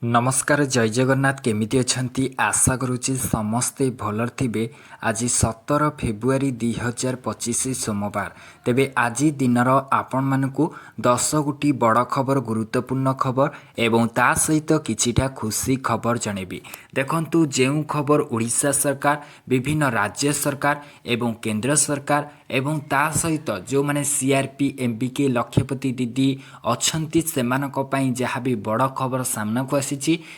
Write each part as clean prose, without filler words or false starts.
नमस्कार जय जगन्नाथ केमिति अछंती आशा करुच्ची समस्ते भलर थिबे। आज 17 फेब्रुआरी 2025 सोमवार तेबे आज दिनर आपण मानकु 10 गोटी बड़ खबर गुरुत्वपूर्ण खबर एवं ता सहित किछिटा खुशी खबर जणेबी। देखंतु जेउ खबर ओडिशा सरकार विभिन्न राज्य सरकार एवं केंद्र सरकार एवं ता सहित जो माने CRP MBK लक्षपति दीदी अछंती सेमानक पई जहाँ भी बड़ खबर सामना को आसी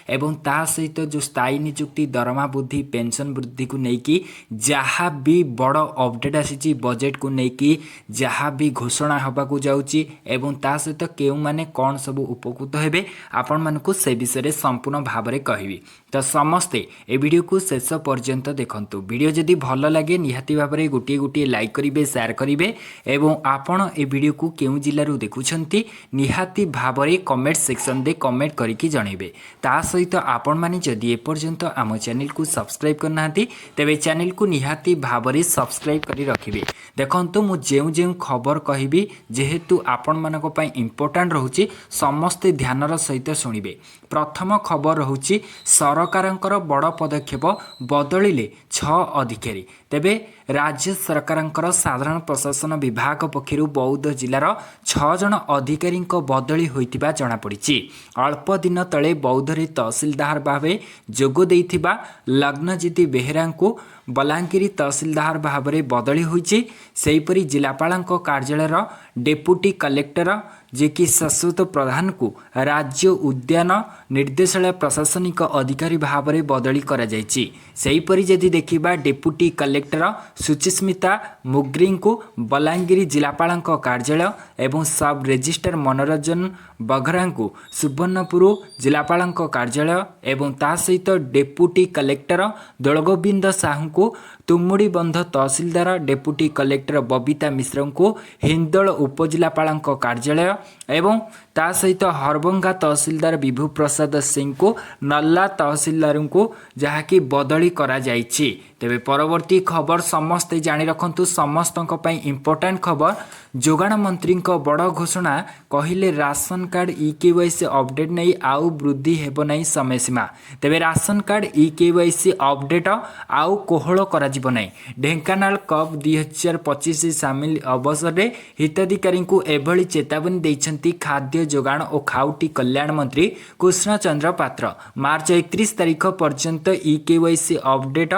एवं ता सहित जो स्थायी नियुक्ति दरमा वृद्धि पेंशन वृद्धि को लेकिन जहाँ भी बड़ अपडेट आसी बजेट को लेकिन जहाँ भी घोषणा हवा को जाउची एवं ता सहित केउ माने कौन सब उपकृत हेबे आपण मानकु से विषय संपूर्ण भाव में कहबी। तो समस्ते ए वीडियो को शेष पर्यंत देखंतु। वीडियो जदि भल लगे निहाती भाव में गोटे गोटे लाइक करिवे शेयर करिवे एवं आपण ए वीडियो को केउ जिल्लारू देखुछंती निहाती भाव में कमेंट सेक्शन दे कमेंट करिकी जणेबे। ता सहित आपण माने जदि एपर्यंत आम चैनल को सब्सक्राइब करना तेबे चैनल को निहाती भाव में सब्सक्राइब करी रखिबे। देखंतु मु जेउ जेउ खबर कहबी जेहेतु आपण मानक पई इंपोर्टेंट रहउची समस्ते ध्यानर सहित सुनिबे। प्रथम खबर रहउची सरकारंकर बड़ पदक्षेप बदलिले 6 अधिकारी। तेबे राज्य सरकारंकर साधारण प्रशासन विभाग पक्षरु बौद्ध जिलार 6 जन अधिकारी बदली होइतिबा जणा पड़िछि। अल्प दिन तले बौद्धरे तहसीलदार भावे जोग देइथिबा लग्नजिति बेहेरा को बलांगीर तहसीलदार भाव में बदली होइछि। सेहीपरि जिलापालक कार्यालयर डेपुटी कलेक्टर जे कि शाश्वत प्रधान को राज्य उद्यान निर्देशालय प्रशासनिक अधिकारी भाव में बदली करा जाइछि। सेहीपरि जदि देखिबा डेपुटी कलेक्टर सुचिस्मिता मुग्री को बलांगीर जिलापालक कार्यालय एवं सब रजिस्ट्रार मनोरंजन बघरा को सुवर्णपुर जिलापालक कार्यालय एवं ता सहित डेपुटी कलेक्टर दलगोविंद साहू को तुमुड़ी बंध तहसीलदार डेपुटी कलेक्टर बबीता मिश्र को हिंदोल उपजिलापालक कार्यालय एवं ता सहित हरभंगा तहसीलदार विभु प्रसाद सिंह को नल्ला तहसीलदार को जहाँकि बदली करा जाइछि। तेबे परवर्ती खबर समस्ते जानी रखंतु समस्तक पई इंपोर्टेंट खबर। जोगाण मंत्री बड़ घोषणा कहिले राशन कार्ड EKYC अपडेट नहीं आउ वृद्धि हेबो नहीं समय सीमा। तेबे राशन कार्ड EKYC अपडेट आउ कोहल करा जिवो नहीं। ढेंकानाल कप 2025 सामिल अवसर में हिताधिकारी को एभली चेतावनी दैछंती खाद्य जोगाण और खाउटी कल्याण मंत्री कृष्ण चंद्र पात्र। मार्च 31 तारिख पर्यंत EKYC अपडेट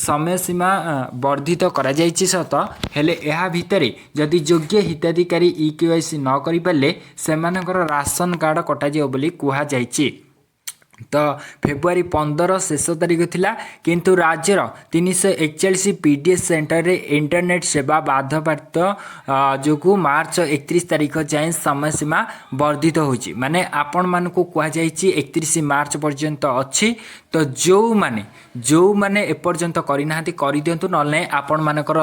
समय सीमा वर्धित करा जाइछि सत हेले एहा भितरे जदि योग्य हिताधिकारी EKYC न करि पाले सेमानकर राशन कार्ड कटा जिवो बोली कुहा जाइछि। तो फेब्रुआरी 15 शेष तारीख थिला किंतु राज्यर 341 PDS सेंटर रे इंटरनेट सेवा बाधाप्राप्त जो मार्च 31 तारीख जाए समय सीमा वर्धित होची। माने आपण मानकु कुहा जाइछि 31 मार्च पर्यंत अछि। तो जो माने एपर्यंत करिनाहांती करि दियंतु नले आपण मानकर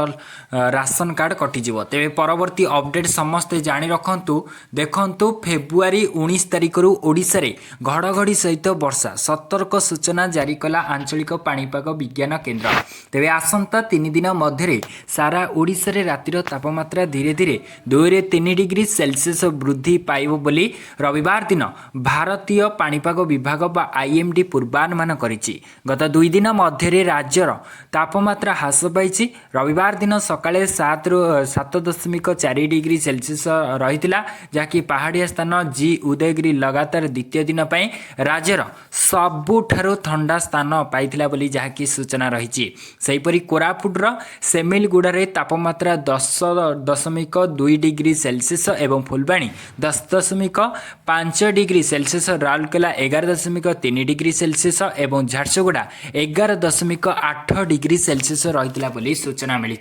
राशन कार्ड कटि जिवो। तेबे परवर्ती अपडेट समस्ते जानि रखंतु। देखंतु फेब्रुआरी 19 तारिख रु ओडिसा रे घड़घड़ी सहित वर्षा सतर्क सूचना जारी कला आंचलिक पाणीपाग विज्ञान केन्द्र। तेबे आसंता 3 दिन मध्य सारा ओडिसा रे रातिर तापमात्रा धीरे धीरे 2 रे 3 डिग्री सेल्सियस वृद्धि पाइबो बोली रविवार दिन भारतीय पाणीपाग विभाग बा IMD पूर्वानुमान करिछि। गत 2 दिन मध्य राज्यर तापमात्रा ह्रास पाइछि। रविवार दिन सकाळे 7.4 डिग्री सेल्सियस रहितिला जहाँकि पहाड़िया स्थान जी उदयगिरी लगातार द्वितीय दिन पई राज्यर सबुठारु ठंडा स्थान पाइथिला बोली जहाँकि सूचना रही। सेहीपरि कोरापुटर सेमिलगुड़ारे तापमात्रा 10.2 डिग्री सेल्सियस एवं Phulbani 10.5 degree Celsius Rourkela 11.3 degree Celsius एवं झारसुगुड़ा 11.8 डिग्री सेल्सियस रहितिला बोली सूचना मिली।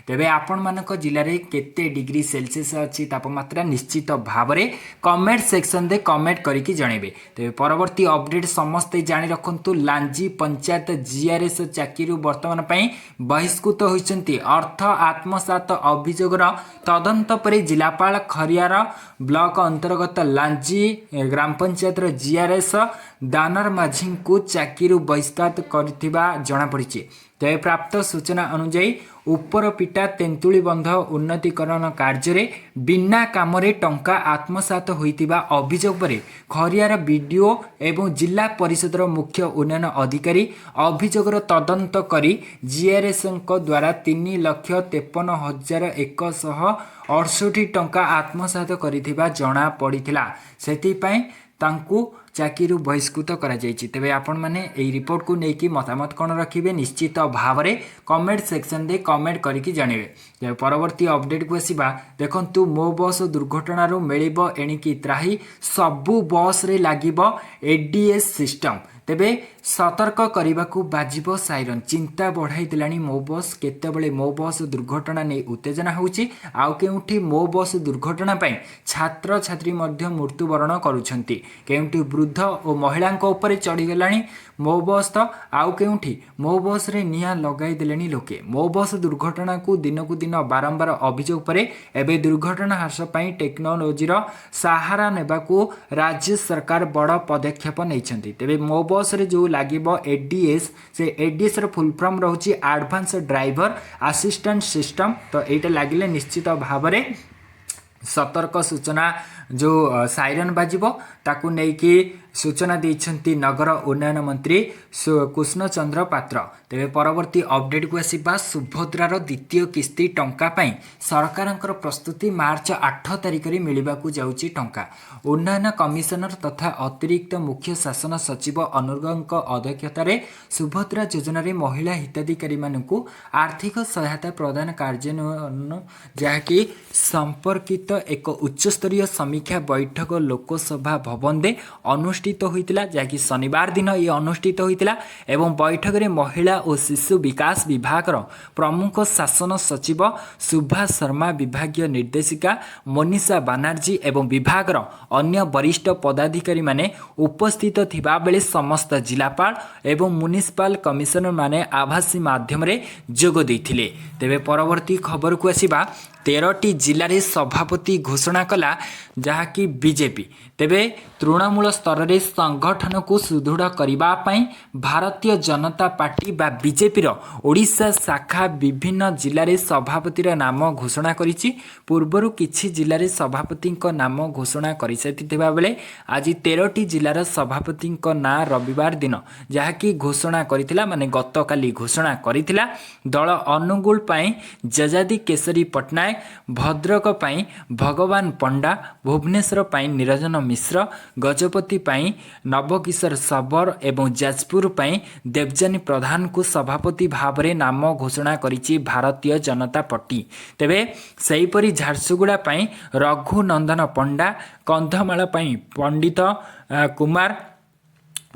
तेबे आपण मानक जिल्ला रे केते डिग्री सेल्सियस अछि तापमात्रा निश्चित भाव में कमेंट सेक्शन दे कमेंट करिकी जणेबे। तेबे परवर्ती अपडेट समस्ते जानी रखंतु। लांजी पंचायत GRS चाकरी वर्तमान पई बहिष्कृत होइछंती। अर्थ आत्मसात अभियोगर तदंत परे जिलापाल खरियार ब्लॉक अंतर्गत लांजी ग्राम पंचायत GRS दानर माझी को चाकरी बहिष्कार करथिबा जणा पड़िछि। तेज प्राप्त सूचना अनुଯାयी उपरपिटा तेंतुली बंध उन्नतीकरण कार्य बिना काम टंका आत्मसात होइतिबा अभियोग पर खरियार बीडीओ एवं जिला परिषदर मुख्य उन्नयन अधिकारी अभियोगर तदंत करी जीआरएस द्वारा 3,53,168 टंका आत्मसात करिथिबा जणा पड़िथिला। सेथिपई तांकू चाकरी बहिष्कृत करा जायछि। तेबे आपण माने एई रिपोर्ट को नेकी मतामत कोन रखिबे निश्चित भाव में कमेंट सेक्शन दे कमेंट करिकि जानिबे। परवर्ती अपडेट को आसीबा देखंतु मो बस दुर्घटना रो मिलिबो एणिकी त्राही सबु बस रे लागिबो एडीएस सिस्टम। तेबे सतर्क करने को बाजिबो साइरन चिंता बढ़ाई दिलानी मो बस केतेबेले मो बस दुर्घटना नहीं उत्तेजना होउची आउ केउठी मो बस दुर्घटना पाई छात्र छात्री मध्य मृत्युवरण करुछंती केउठी वृद्ध और महिला ऊपर चढ़ी गलानी मो बस तो आउ केउठी मो बस रे निया लगाई देलेनी लोके। मो बस दुर्घटना को दिन बारंबार अभियोग पर एबे दुर्घटना ह्रास पाई टेक्नोलोजी सहारा नेबाकू राज्य सरकार बड़ पदक्षेप नैछंती। तेबे मो बस रे जो लागिबो एडीएस से एडीएस रो फुल फॉर्म रहउची एडवांस ड्राइवर असिस्टेंट सिस्टम। तो एटा लागिले निश्चित भाव में सतर्क सूचना जो साइरन बाजिबो ताकू नेकी सूचना देइछंती नगर उन्नयन मंत्री कृष्ण चंद्र पात्र। तेबे परवर्ती अपडेट को आसीबा सुभद्रार द्वितीय किस्ती टंका पाई सरकारंकर प्रस्तुति मार्च 8 तारिख रे मिलिबाकू जाउची टंका। उन्नयन कमिशनर तथा अतिरिक्त मुख्य शासन सचिव अनुर्गंक अध्यक्षतार सुभद्रा योजना रे महिला हिताधिकारी मानकू आर्थिक सहायता प्रदान कार्यान्वयन जहाँकि संपर्कित एक उच्चस्तरीय समीक्षा बैठक लोकसभा भवन दे अनुष्ठित होइतिला जहाँकि शनिवार दिन ये अनुष्ठित होइतिला एवं बैठक में महिला और शिशु विकास विभाग प्रमुख शासन सचिव सुभा शर्मा विभागीय निर्देशिका मोनिषा बानर्जी एवं विभाग अन्य वरिष्ठ पदाधिकारी माने उपस्थित थिबा बेले समस्त जिलापाल एवं म्युनिसिपल कमिशनर माने आभासी माध्यम रे जोग दैथिले। तेबे परवर्ती खबर को आसीबा 13टी जिले में सभापति घोषणा कला जहाँकि बीजेपी। तेबे तृणमूल स्तर में संगठन को सुदृढ़ करने भारतीय जनता पार्टी बा बीजेपी ओडिशा शाखा विभिन्न जिले में सभापतिर नाम घोषणा करिछि। पूर्वरु किछि जिले में सभापति नाम घोषणा कर बेले आज 13टी जिलार सभापति ना रविवार दिन जहाँकि घोषणा करथिला माने गतकाली घोषणा करथिला। दल अनुगुल पाई जजादी केसरी पटनायक, भद्रक पाई भगवान पंडा, भुवनेश्वर पाई निरंजन मिश्र, गजपति पाई नवकिशोर सबर एवं जाजपुर पाई देवजानी प्रधान को सभापति भाव में नाम घोषणा करिछि भारतीय जनता पार्टी। तेबे सेहीपरि झारसुगुड़ा पाई रघुनंदन पंडा, कंधमाल पाई पंडित कुमार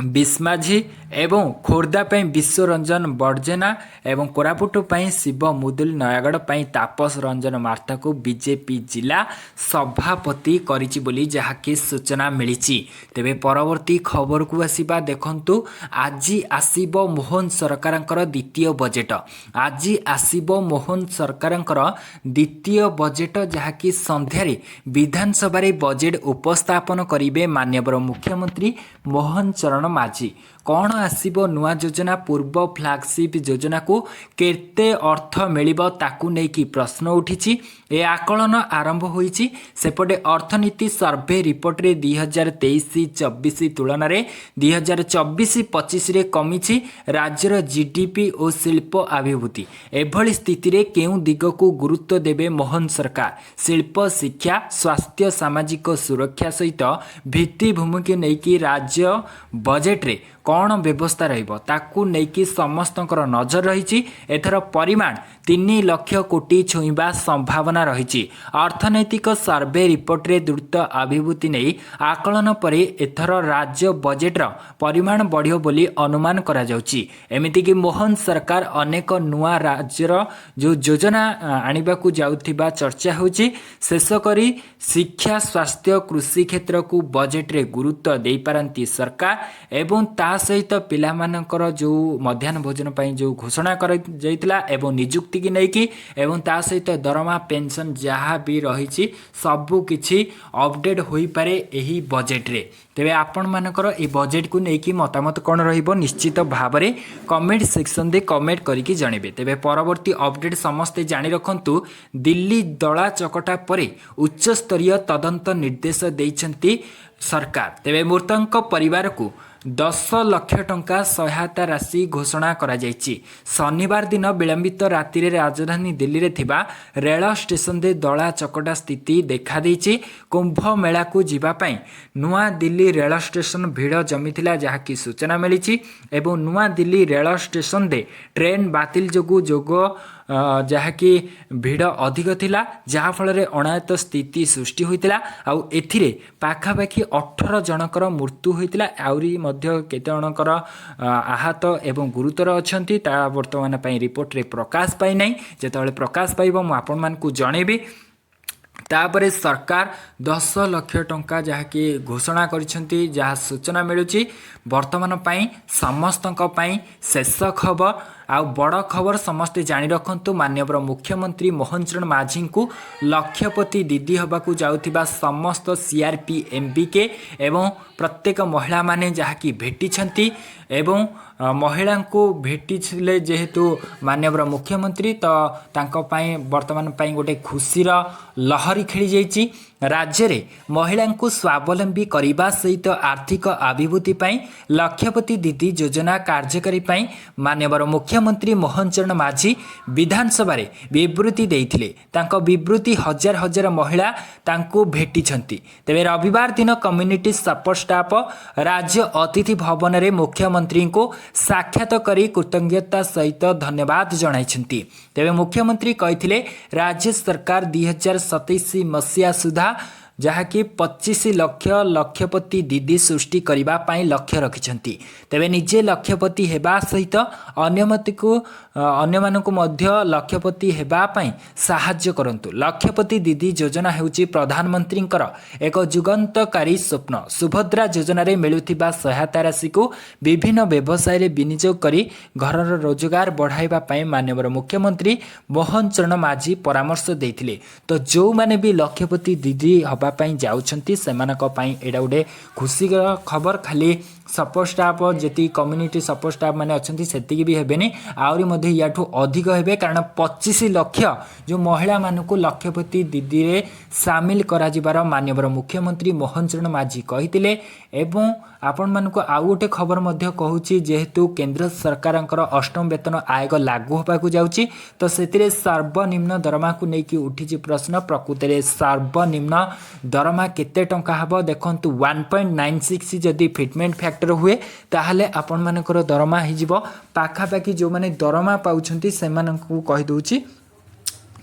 बिस्माझी एवं खोर्धा पाई विश्वरंजन बड़जेना एवं कोरापुट पाई शिव मुदुल, नयागढ़ पाई तापस रंजन मार्था को बीजेपी जिला सभापति करिछि बोली जहाँकि सूचना मिलिछि। तेबे परवर्ती खबर को आसीबा देखंतु आज आसीबो मोहन सरकारंकर द्वितीय बजेट। आज आसीबो मोहन सरकारंकर द्वितीय बजेट जहाँकि संध्यारे विधानसभा रे बजेट उपस्थापन करिवे माननीय मुख्यमंत्री मोहन चरण माझी। कौन आसीबो नुआ योजना पूर्व फ्लैगशिप योजना को केते अर्थ मिलिबो ताकू नेकी प्रश्न उठिछि। ए आकलन आरंभ होईछि सेपटे अर्थनीति सर्वे रिपोर्ट रे 2023-24 तुलन रे 2024-25 रे कमिछि राज्यर जीडीपी और शिल्प अभिवृद्धि। एभली स्थिति रे केउ दिग को गुरुत्व देबे मोहन सरकार। शिल्प, शिक्षा, स्वास्थ्य, सामाजिक सुरक्षा सहित भित्तिभूमि के नेकी राज्य बजेट रे कौन व्यवस्था रहिबो ताकू नेकी समस्तंकर नजर रहिछि। एथर परिमाण 3 लाख कोटी छुईबा संभावना रहिछि। अर्थनैतिक सर्वे रिपोर्ट रे द्रुत अभिवृद्धि नहीं आकलन परे एथर राज्य बजेट रो परिमाण बढ़ियो बोली अनुमान करा जाउछि। एमिति कि मोहन सरकार अनेक नुआ राज्यर जो योजना आनिबाकू जाउथिबा चर्चा होछि। शेष करी शिक्षा, स्वास्थ्य, कृषि क्षेत्र को बजेट रे गुरुत्व देई पारंती सरकार एवं ता सहित पिलामानकर जो मध्याह्न भोजन पई जो घोषणा कर जाइतिला एवं नियुक्ति की नेकी एवं ता सहित दरमा पेंशन जहाँ भी रही सबू किछि अपडेट होई पारे एही बजेट रे। तेबे आपण मानकर ए बजेट को नेकी मतामत कोन रहिबो निश्चित भाव में कमेंट सेक्शन दे कमेंट करिकी जणेबे। तेबे परवर्ती अपडेट समस्ते जानि रखंतु दिल्ली दला चकटा परे उच्च स्तरीय तदंत निर्देश दैछंती सरकार। तेबे मृतक परिवार को 10 लाख टंका सहायता राशि घोषणा करा जायछि। शनिवार दिन विलंबित राति रे राजधानी दिल्ली रे थिबा रेल स्टेशन दे दला चकटा स्थिति देखा देछि। कुंभ मेला को जीवा पई नुआ दिल्ली रेल स्टेशन भीड़ जमीथिला जहाँकि सूचना मिली एवं नुआ Delhi rail station they train बातिल जोगु जोगो जहाँकि भिड़ अधिक थिला जहाँ फल अनायत स्थिति सृष्टि होइतिला। आउ एथिरे पाखापाखि 18 जनकर मृत्यु होइतिला। आउरी मध्य केते जनकर आहत एवं गुरुतर अछंती ता वर्तमान पई रिपोर्ट रे प्रकाश पाई नाही। जेतेबेले प्रकाश पाइबो मु आपन मान को जणेबी। तापरे सरकार 10 लाख टंका जहाँकि घोषणा करिसेंती जहाँ सूचना मिलुची। वर्तमान पई समस्तक पई शेष खबर आ बड़ खबर समस्ते जानि रखंतु माननीय मुख्यमंत्री मोहन चरण माझी को लक्षपति दीदी हबाकू जाउथिबा समस्त CRP MBK एवं प्रत्येक महिला माने जहाँकि भेटिछंती एवं महिला को भेटिले जेहेतु माननीय मुख्यमंत्री तो तांको पई वर्तमान पई गोटे खुशीर लहरी खेली जाइछि। राज्य रे महिला को स्वावलंबी करने सहित आर्थिक अभिवृद्धि पई लक्षपति दीदी योजना कार्यकारी पई माननीय मुख्यमंत्री मोहन चरण माझी विधानसभा रे विवृत्ति देइथिले। तांको विवृत्ति हजार हजार महिला तांको भेटिछंती। तेबे रविवार दिन कम्युनिटी सपोर्ट स्टाफ राज्य अतिथि भवन रे मुख्यमंत्री को साक्षात करी कृतज्ञता सहित धन्यवाद जणाइछंती। तेबे मुख्यमंत्री कहिथिले राज्य सरकार 2027 मसीहा सुधा जहाँकि 25 लाख लक्षपति दीदी सृष्टि करबा पई लक्ष्य रखिछंती। तेबे निजे लक्षपति हेबा सहित अन्य मानकु मध्य लक्षपति हेबा पई सहाय्य करंतु। लक्षपति दीदी योजना हेउची प्रधानमंत्रींकर एक जुगंतकारी स्वप्न। सुभद्रा योजना रे मिलुथिबा सहायता राशि को विभिन्न व्यवसाय रे विनियोग करी घरर रोजगार बढ़ाइबा पई माननीय मुख्यमंत्री मोहन चरण माझी परामर्श देथिले। तो जो माने भी लक्षपति दीदी पई जाउछंती सेमानक पई एडा उडे खुशी खबर। खाली सपोर्ट स्टाफ जेती कम्युनिटी सपोर्ट स्टाफ माने अछंती सेतिकी भी हेबेनी आउरी मध्ये याठू अधिक हेबे कारण 25 लाख जो महिला मानकु लक्षपति दीदी रे शामिल करा जिबार माननीय मुख्यमंत्री मोहन चरण माझी कहितिले। एवं आपण मानकु आउ गोटे खबर मध्ये कहूची जेहेतु केंद्र सरकारंकर अष्टम वेतन आयोग लागू होबाकू जाउची तो सेतिरे सर्वनिम्न दरमा को नेकी उठिची प्रश्न। प्रकृति सर्वनिम्न दरमा केते टंका हबो देखंतु 1.96 जदी फिटमेंट फैक्टर हुए ताहले आपण मानकर दरमा हिजिबो पाखापाखि जो माने दरमा पाउछंती सेमानकू कहि दोची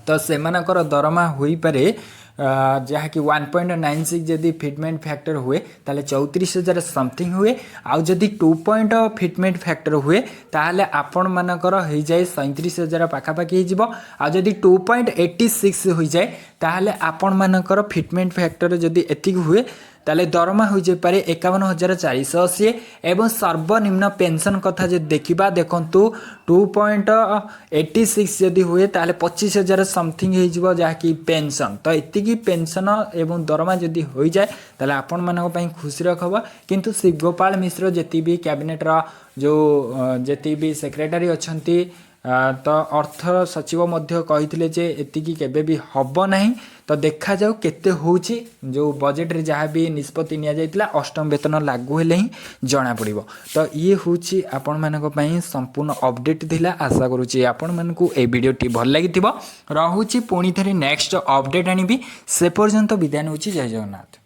तो सेमानकर दरमा होई पारे जहाँ कि 1.96 जदि फिटमेंट फैक्टर हुए ताले 34,000 समथिंग हुए। आउ जदि 2 पॉइंट फिटमेंट फैक्टर हुए ताहले आपण मानकर हो जाए 37,000 पाखापाखि हो जिवो। आउ जदि 2.86 हो जाए ताहले आपण मानकर फिटमेंट फैक्टर जदि एतिक हुए ताले दरमा हो जाए पारे 51,480 एवं सर्वनिम्न पेंशन कथा जे देखिबा देखंतु 2.86 जदि हुए ताले 25,000 समथिंग हो जिवो जहाँ कि पेंशन। तो एतिकी पेंशन एवं दरमा जदि हो जाए ताले आपण मानक पई खुशी खबर। किंतु श्री गोपाल मिश्र जेती भी कैबिनेट रा जो जेती भी सेक्रेटरी अछंती तो अर्थ सचिव मध्य कहिथिले जे एतिकी केबे भी हबो नाही। तो देखा जाऊ केते होउची जो बजेट रे जहाँ भी निष्पत्ति निया जाइतिला अष्टम वेतन लागू हेले ही जना पड़िबो। तो ये होउची आपण मानक पई संपूर्ण अपडेट थिला। आशा करूची आपण मानकू ए वीडियोटी भल लागिथिबो। रहूची पुणी थरे नेक्स्ट अपडेट आनिबी। से पर्यंत विदाय होउची। जय जगन्नाथ।